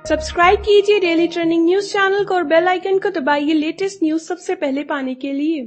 Subscribe कीजिए daily trending news channel को और बेल आइकन को दबाइए लेटेस्ट न्यूज सबसे पहले पाने के लिए।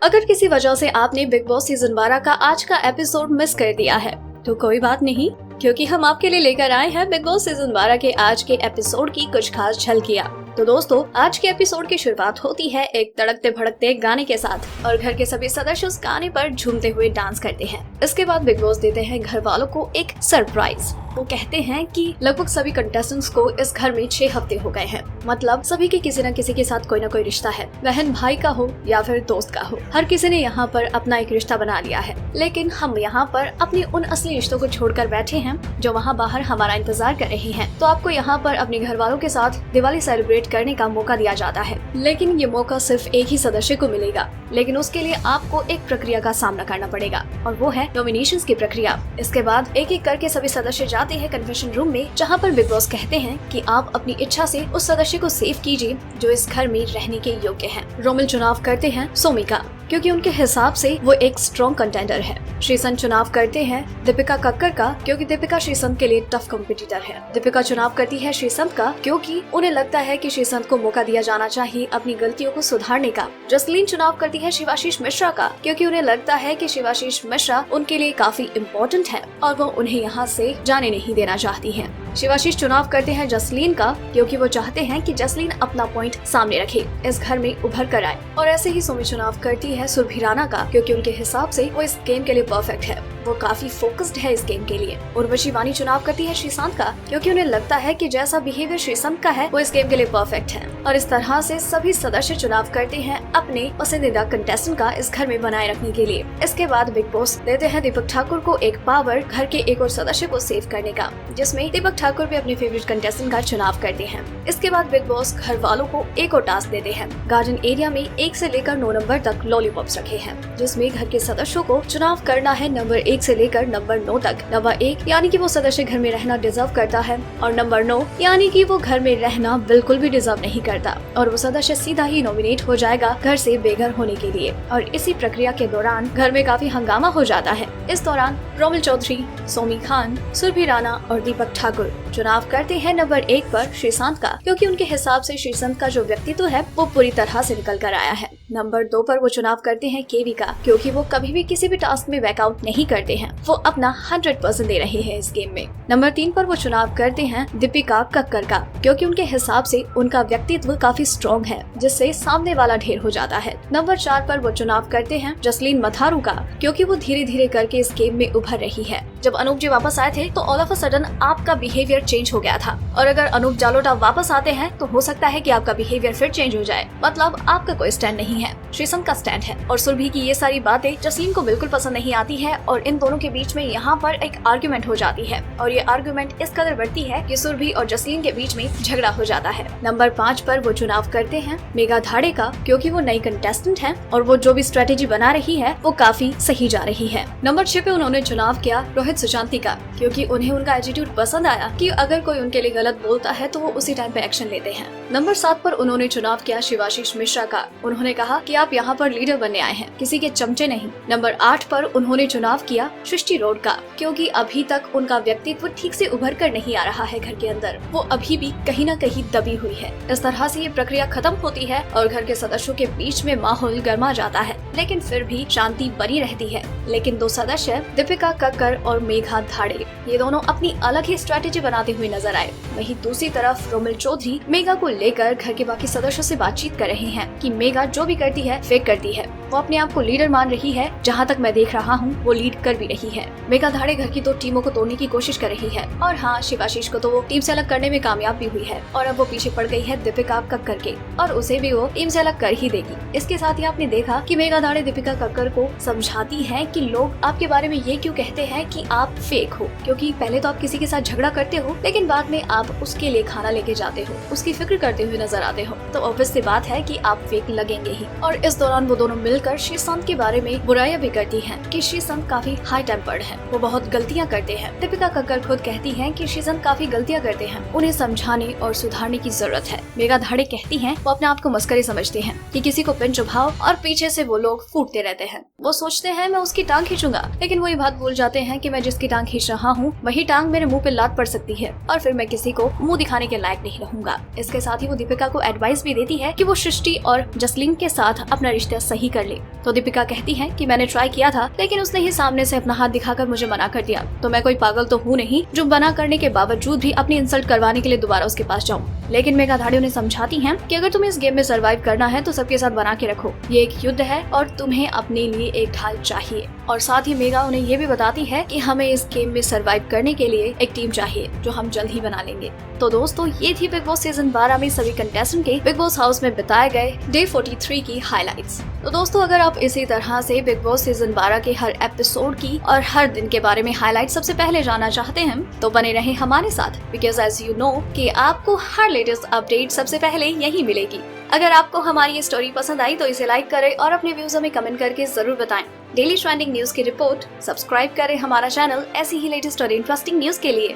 अगर किसी वजह से आपने बिग बॉस सीजन 12 का आज का एपिसोड मिस कर दिया है तो कोई बात नहीं, क्योंकि हम आपके लिए लेकर आए हैं बिग बॉस सीजन 12 के आज के एपिसोड की कुछ खास झलकियां। तो दोस्तों, आज के एपिसोड की शुरुआत होती है एक तड़कते भड़कते गाने के साथ और घर के सभी सदस्य उस गाने पर झूमते हुए डांस करते हैं। इसके बाद बिग बॉस देते हैं घर वालों को एक सरप्राइज। वो कहते हैं कि लगभग सभी कंटेस्टेंट्स को इस घर में 6 हफ्ते हो गए हैं। मतलब सभी के किसी न किसी के साथ कोई न कोई रिश्ता है, बहन भाई का हो या फिर दोस्त का हो। हर किसी ने यहाँ पर अपना एक रिश्ता बना लिया है, लेकिन हम यहाँ पर अपने उन असली रिश्तों को छोड़कर बैठे हैं जो वहाँ बाहर हमारा इंतजार कर रहे हैं। तो आपको यहाँ पर अपने घर वालों के साथ दिवाली सेलिब्रेट करने का मौका दिया जाता है, लेकिन ये मौका सिर्फ एक ही सदस्य को मिलेगा। लेकिन उसके लिए आपको एक प्रक्रिया का सामना करना पड़ेगा और वो है नॉमिनेशंस की प्रक्रिया। इसके बाद एक एक करके सभी सदस्य जाते हैं कन्फेशन रूम में, जहाँ पर बिग बॉस कहते हैं कि आप अपनी इच्छा से उस सदस्य को सेव कीजिए जो इस घर में रहने के योग्य है। रोमिल चुनाव करते हैं सोमी का, क्योंकि उनके हिसाब से वो एक स्ट्रॉन्ग कंटेंडर है। श्रीसंत चुनाव करते हैं दीपिका कक्कर का, क्योंकि दीपिका श्रीसंत के लिए टफ कॉम्पिटिटर है। दीपिका चुनाव करती है श्रीसंत का, क्योंकि उन्हें लगता है कि श्रीसंत को मौका दिया जाना चाहिए अपनी गलतियों को सुधारने का। जसलीन चुनाव करती है शिवाशीष मिश्रा का, क्योंकि उन्हें लगता है कि शिवाशीष मिश्रा उनके लिए काफी इम्पोर्टेंट है और वो उन्हें यहाँ से जाने नहीं देना चाहती है। शिवाशीष चुनाव करते हैं जसलीन का, क्योंकि वो चाहते हैं कि जसलीन अपना पॉइंट सामने रखे, इस घर में उभर कर आए। और ऐसे ही सोमी चुनाव करती है सुरभि राणा का, क्योंकि उनके हिसाब से वो इस गेम के लिए परफेक्ट है, वो काफी फोकस्ड है इस गेम के लिए। उर्वशी वानी चुनाव करती है श्रीसंत का, क्योंकि उन्हें लगता है कि जैसा बिहेवियर श्रीसंत का है वो इस गेम के लिए परफेक्ट है। और इस तरह से सभी सदस्य चुनाव करते हैं अपने पसंदीदा कंटेस्टेंट का इस घर में बनाए रखने के लिए। इसके बाद बिग बॉस देते हैं दीपक ठाकुर को एक पावर घर के एक और सदस्य को सेव करने का, जिसमें दीपक ठाकुर भी अपने फेवरेट कंटेस्टेंट का चुनाव करते हैं। इसके बाद बिग बॉस घर वालों को एक और टास्क देते हैं। गार्डन एरिया में 1 से लेकर 9 नंबर तक लॉलीपॉप्स रखे हैं, जिसमें घर के सदस्यों को चुनाव करना है नंबर 1 से लेकर नंबर 9 तक। नंबर 1 यानी कि वो सदस्य घर में रहना डिजर्व करता है, और नंबर 9 यानी कि वो घर में रहना बिल्कुल भी डिजर्व नहीं करता और वो सदस्य सीधा ही नॉमिनेट हो जाएगा घर से बेघर होने के लिए। और इसी प्रक्रिया के दौरान घर में काफी हंगामा हो जाता है। इस दौरान रोमिल चौधरी, सोमी खान, सुरभि राणा और दीपक ठाकुर चुनाव करते हैं नंबर 1 पर श्रीसंत का, क्योंकि उनके हिसाब से श्रीसंत का जो व्यक्तित्व है वो पूरी तरह से निकल कर आया है। नंबर 2 पर वो चुनाव करते हैं केवी का, क्योंकि वो कभी भी किसी भी टास्क में बैकआउट नहीं करते हैं, वो अपना 100% दे रहे हैं इस गेम में। नंबर 3 पर वो चुनाव करते हैं दीपिका कक्कर का, क्योंकि उनके हिसाब से उनका व्यक्तित्व काफी स्ट्रॉन्ग है, जिससे सामने वाला ढेर हो जाता है। नंबर 4 पर वो चुनाव करते हैं जसलीन मथारू का, क्योंकि वो धीरे धीरे करके इस गेम में उभर रही है। जब अनूप जी वापस आए थे तो ऑल ऑफ अ सडन आपका बिहेवियर चेंज हो गया था, और अगर अनूप जालोटा वापस आते हैं तो हो सकता है कि आपका बिहेवियर फिर चेंज हो जाए। मतलब आपका कोई स्टैंड नहीं है, श्रीसंत का स्टैंड है। और सुरभि की ये सारी बातें जसलीन को बिल्कुल पसंद नहीं आती है और इन दोनों के बीच में यहाँ पर एक आर्गुमेंट हो जाती है, और ये आर्गुमेंट इस कदर बढ़ती है कि सुरभि और जसलीन के बीच में झगड़ा हो जाता है। नंबर 5 पर वो चुनाव करते हैं मेघा धाड़े का, क्योंकि वो नई कंटेस्टेंट है और वो जो भी स्ट्रेटेजी बना रही है वो काफी सही जा रही है। नंबर 6 पे उन्होंने चुनाव किया रोहित सुशांति का, क्योंकि उन्हें उनका एटीट्यूड पसंद आया कि अगर कोई उनके लिए गलत बोलता है तो वो उसी टाइम पे एक्शन लेते हैं। नंबर 7 पर उन्होंने चुनाव किया शिवाशीष मिश्रा का। उन्होंने कहा कि आप यहाँ पर लीडर बनने आए हैं, किसी के चमचे नहीं। नंबर 8 पर उन्होंने चुनाव किया सृष्टि रोड का, क्योंकि अभी तक उनका व्यक्तित्व ठीक से उभर कर नहीं आ रहा है घर के अंदर, वो अभी भी कहीं न कहीं दबी हुई है। इस तरह से ये प्रक्रिया खत्म होती है और घर के सदस्यों के बीच में माहौल गर्मा जाता है, लेकिन फिर भी शांति बनी रहती है। लेकिन 2 सदस्य दीपिका कक्कर और मेघा धाड़े ये दोनों अपनी अलग ही स्ट्रेटेजी बनाते हुए नजर आए। वहीं दूसरी तरफ रोमिल चौधरी मेघा को लेकर घर के बाकी सदस्यों से बातचीत कर रहे हैं कि मेघा जो भी करती है फेक करती है, वो अपने आप को लीडर मान रही है। जहाँ तक मैं देख रहा हूँ वो लीड कर भी रही है। मेघा धाड़े घर की 2 टीमों को तोड़ने की कोशिश कर रही है, और हाँ, शिवाशीष को तो वो टीम से अलग करने में कामयाब भी हुई है, और अब वो पीछे पड़ गई है दीपिका कक्कर के, और उसे भी वो टीम से अलग कर ही देगी। इसके साथ ही आपने देखा कि मेघा धाड़े दीपिका कक्कर को समझाती है कि लोग आपके बारे में ये क्यों कहते हैं कि आप फेक हो, क्योंकि पहले तो आप किसी के साथ झगड़ा करते हो, लेकिन बाद में आप उसके लिए खाना लेके जाते हो, उसकी फिक्र करते हुए नजर आते हो, तो ऑब्वियस सी बात है कि आप फेक लगेंगे ही। और इस दौरान वो दोनों मिल मिलकर श्रीसंत के बारे में बुराइयां भी करती हैं कि श्रीसंत काफी हाई टेम्पर्ड है, वो बहुत गलतियां करते हैं। दीपिका कक्कर खुद कहती हैं कि श्रीसंत काफी गलतियां करते हैं, उन्हें समझाने और सुधारने की जरूरत है। मेघा धाड़े कहती हैं वो अपने आप को मस्करी समझते हैं कि किसी को पिन चुभाओ और पीछे से वो लोग फूटते रहते हैं। वो सोचते हैं मैं उसकी टांग खींचूंगा, लेकिन वो ये बात भूल जाते हैं कि मैं जिसकी टांग खींच रहा हूँ वही टांग मेरे मुंह पे लात पड़ सकती है और फिर मैं किसी को मुंह दिखाने के लायक नहीं रहूंगा। इसके साथ ही वो दीपिका को एडवाइस भी देती है कि वो सृष्टि और जसलीन के साथ अपना रिश्ता सही कर ले। तो दीपिका कहती है कि मैंने ट्राई किया था, लेकिन उसने ही सामने से अपना हाथ दिखाकर मुझे मना कर दिया, तो मैं कोई पागल तो हूँ नहीं जो मना करने के बावजूद भी अपनी इंसल्ट करवाने के लिए दोबारा उसके पास जाऊँ। लेकिन मेघा धाड़े उन्हें समझाती हैं कि अगर तुम्हें इस गेम में सर्वाइव करना है तो सबके साथ बना के रखो, ये एक युद्ध है और तुम्हें अपने लिए एक ढाल चाहिए। और साथ ही मेघा उन्हें ये भी बताती है कि हमें इस गेम में सर्वाइव करने के लिए एक टीम चाहिए जो हम जल्द ही बना लेंगे। तो दोस्तों, ये थी बिग बॉस सीजन 12 में सभी कंटेस्टेंट के बिग बॉस हाउस में बिताए गए डे 43 की हाइलाइट्स। तो दोस्तों, अगर आप इसी तरह से बिग बॉस सीजन 12 के हर एपिसोड की और हर दिन के बारे में हाइलाइट सबसे पहले जानना चाहते हैं तो बने रहें हमारे साथ, बिकॉज एज यू नो कि आपको हर लेटेस्ट अपडेट सबसे पहले यही मिलेगी। अगर आपको हमारी ये स्टोरी पसंद आई तो इसे लाइक करें और अपने व्यूज हमें कमेंट करके जरूर बताएं। डेली ट्रेंडिंग न्यूज की रिपोर्ट सब्सक्राइब करें हमारा चैनल ऐसी ही लेटेस्ट और इंटरेस्टिंग न्यूज के लिए।